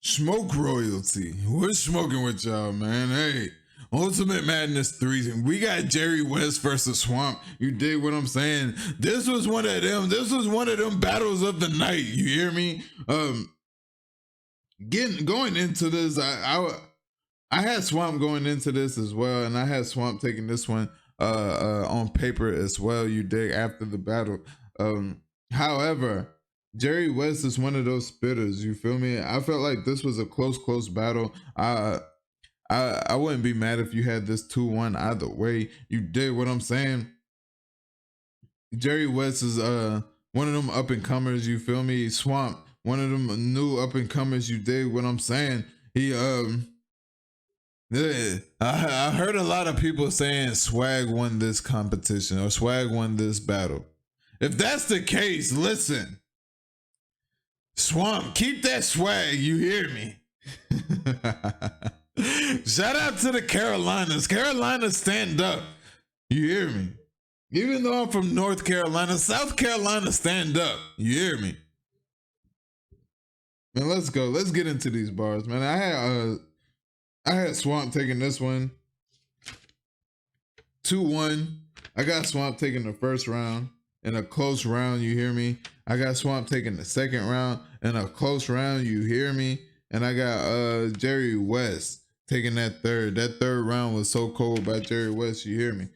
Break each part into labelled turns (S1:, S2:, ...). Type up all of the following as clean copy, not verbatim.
S1: Smoke royalty. We're smoking with y'all, man. Hey, Ultimate Madness 3. We got Jerry Wess versus Swamp. You dig what I'm saying? This was one of them. This was one of them battles of the night. You hear me? Going into this, I had Swamp going into this as well, and I had Swamp taking this one on paper as well. You dig, after the battle. However, Jerry Wess is one of those spitters. You feel me? I felt like this was a close battle. I wouldn't be mad if you had this 2-1 either way. You dig what I'm saying? Jerry Wess is one of them up and comers. You feel me? Swamp, one of them new up and comers. You dig what I'm saying? He I heard a lot of people saying Swag won this competition or Swag won this battle. If that's the case, listen. Swamp, keep that swag, you hear me? Shout out to the Carolinas. Carolina, stand up. You hear me? Even though I'm from North Carolina, South Carolina, stand up. You hear me? Man, let's go. Let's get into these bars, man. I had Swamp taking this one. 2-1. I got Swamp taking the first round in a close round, you hear me? I got Swamp taking the second round in a close round, you hear me? And I got Jerry Wess taking that third. That third round was so cold by Jerry Wess, you hear me?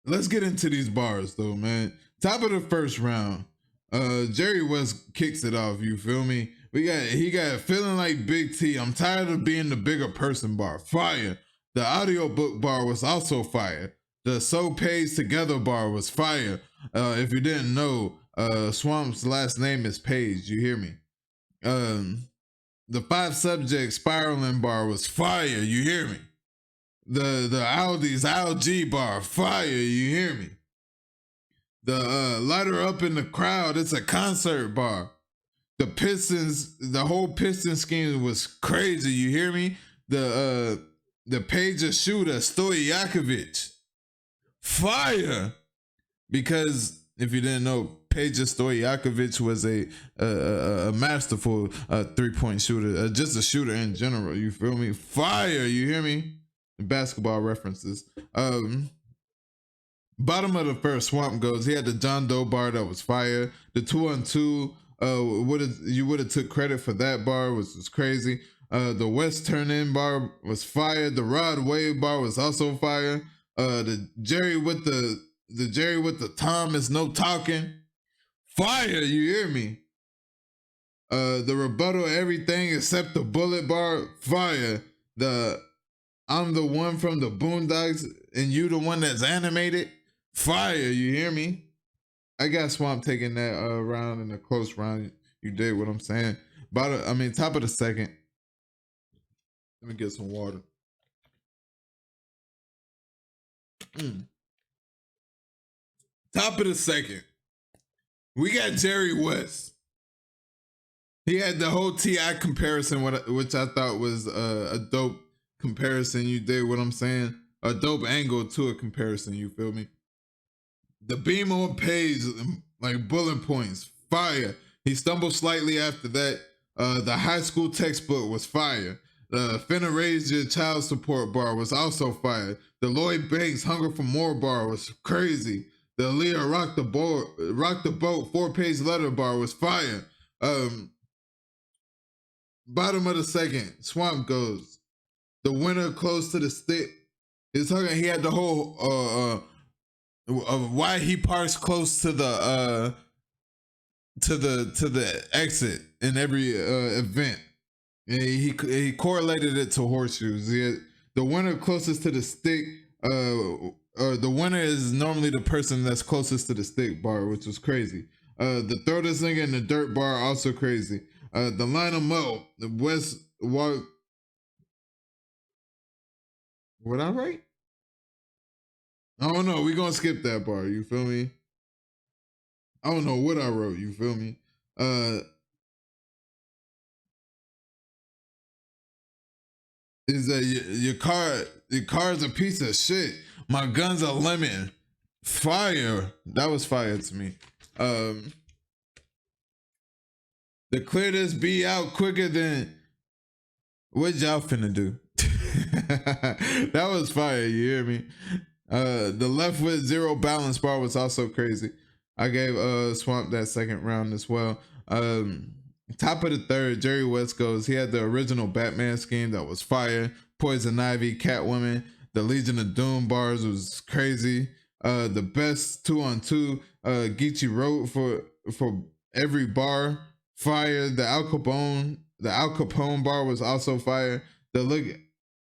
S1: Let's get into these bars though, man. Top of the first round, Jerry Wess kicks it off, you feel me? He got feeling like Big T. I'm tired of being the bigger person bar. Fire. The audiobook bar was also fire. The So Pays Together bar was fire. If you didn't know, Swamp's last name is Page, you hear me? The 5 subject spiraling bar was fire, you hear me? The Aldi's LG bar, fire, you hear me? The lighter up in the crowd, it's a concert bar. The Pistons, the whole Piston scheme was crazy, you hear me? The Pager shooter, Stojakovic, fire. Because if you didn't know, Peja Stojakovic was a masterful 3-point shooter, just a shooter in general, you feel me? Fire, you hear me? Basketball references. Bottom of the first, Swamp goes, he had the John Doe bar that was fire. The 2-on-2, you would have took credit for that bar, which was crazy. The West Turn In bar was fire. The Rod Wave bar was also fire. The Jerry with the Tom is no talking, fire, you hear me? The rebuttal everything except the bullet bar, fire. The I'm the one from the Boondocks and you the one that's animated, fire, you hear me? I got Swamp taking that round in a close round. You dig what I'm saying? Top of the second. Let me get some water. Top of the second, we got Jerry Wess. He had the whole T.I. comparison, which I thought was a dope comparison. You dig what I'm saying? A dope angle to a comparison, you feel me? The beam on page, like bullet points, fire. He stumbled slightly after that. The high school textbook was fire. The finna raise your child support bar was also fire. The Lloyd Banks Hunger for More bar was crazy. The Aaliyah Rock the Boat 4-page letter bar was fire. Bottom of the second, Swamp goes, the winner close to the stick. He had the whole why he parks close to the exit in every event. And he correlated it to horseshoes. The winner closest to the stick, the winner is normally the person that's closest to the stick bar, which was crazy. The throw this nigga in the dirt bar, also crazy. The line him up, the West walk. What I write? I don't know. We gonna skip that bar. You feel me? I don't know what I wrote. You feel me? Is that your car's a piece of shit. My gun's a lemon. Fire. That was fire to me. To clear this B out quicker than what y'all finna do. That was fire, you hear me? The left with zero balance bar was also crazy. I gave Swamp that second round as well. Top of the third, Jerry Wess goes. He had the original Batman scheme that was fire. Poison Ivy, Catwoman, the Legion of Doom bars was crazy. The best 2-on-2, Geechi wrote for every bar, fire. The Al Capone bar was also fire. The look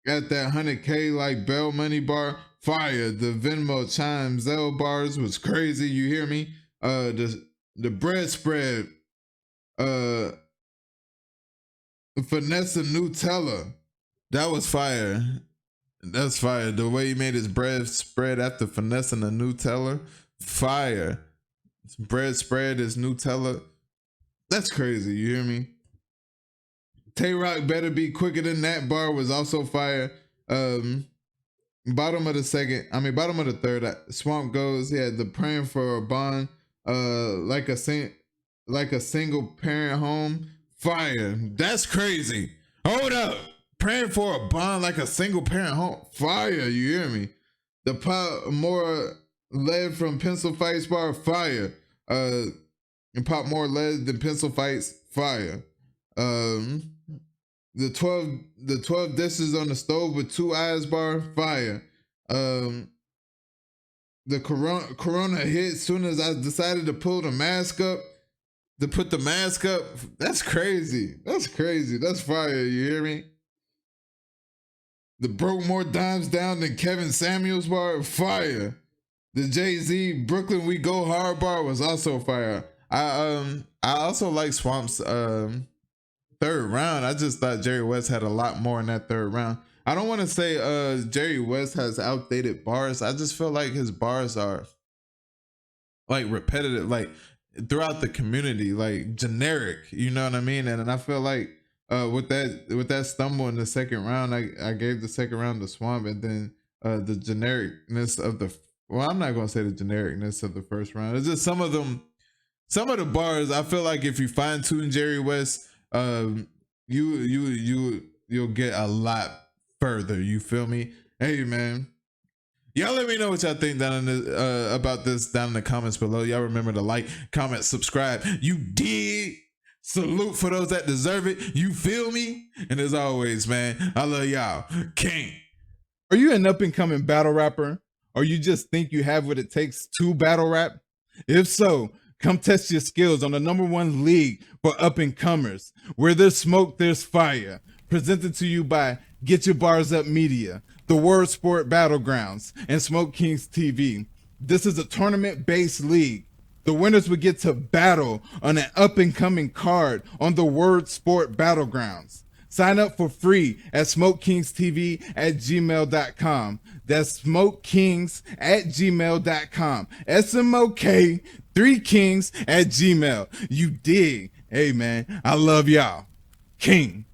S1: at that 100K like Bell Money bar, fire. The Venmo Chime Zell bars was crazy. You hear me? The bread spread, finesse Nutella, that was fire. That's fire. The way he made his bread spread after finessing the Nutella, fire. Bread spread is Nutella. That's crazy. You hear me? Tay-Rock better be quicker than that bar was also fire. Bottom of the third, Swamp goes. He had the praying for a bond, like a single parent home, fire. That's crazy. Hold up. Praying for a bond like a single parent home, fire. You hear me? The pop more lead from pencil fights bar, fire. And pop more lead than pencil fights, fire. The 12 dishes on the stove with 2 eyes bar, fire. The corona hit soon as I decided to pull the mask up, to put the mask up. That's crazy. That's crazy. That's fire. You hear me? The broke more dimes down than Kevin Samuels bar, fire. The Jay-Z Brooklyn We Go Hard bar was also fire. I also like Swamp's third round. I just thought Jerry Wess had a lot more in that third round. I don't want to say Jerry Wess has outdated bars. I just feel like his bars are like repetitive, like throughout the community, like generic, you know what I mean? And I feel like with that stumble in the second round, I gave the second round to Swamp, and then the genericness of I'm not gonna say the genericness of the first round. It's just some of the bars. I feel like if you fine tune Jerry Wess, you'll get a lot further. You feel me? Hey man, y'all let me know what y'all think down in the about this down in the comments below. Y'all remember to like, comment, subscribe. You did. Salute for those that deserve it. You feel me? And as always, man, I love y'all. King.
S2: Are you an up-and-coming battle rapper? Or you just think you have what it takes to battle rap? If so, come test your skills on the #1 league for up-and-comers. Where there's smoke, there's fire. Presented to you by Get Your Bars Up Media, the Word Sport Battlegrounds, and Smoke Kings TV. This is a tournament-based league. The winners would get to battle on an up-and-coming card on the Word Sport Battlegrounds. Sign up for free at smokekingstv@gmail.com. That's smokekings@gmail.com. SMOK 3kings@gmail. You dig? Hey man, I love y'all. King.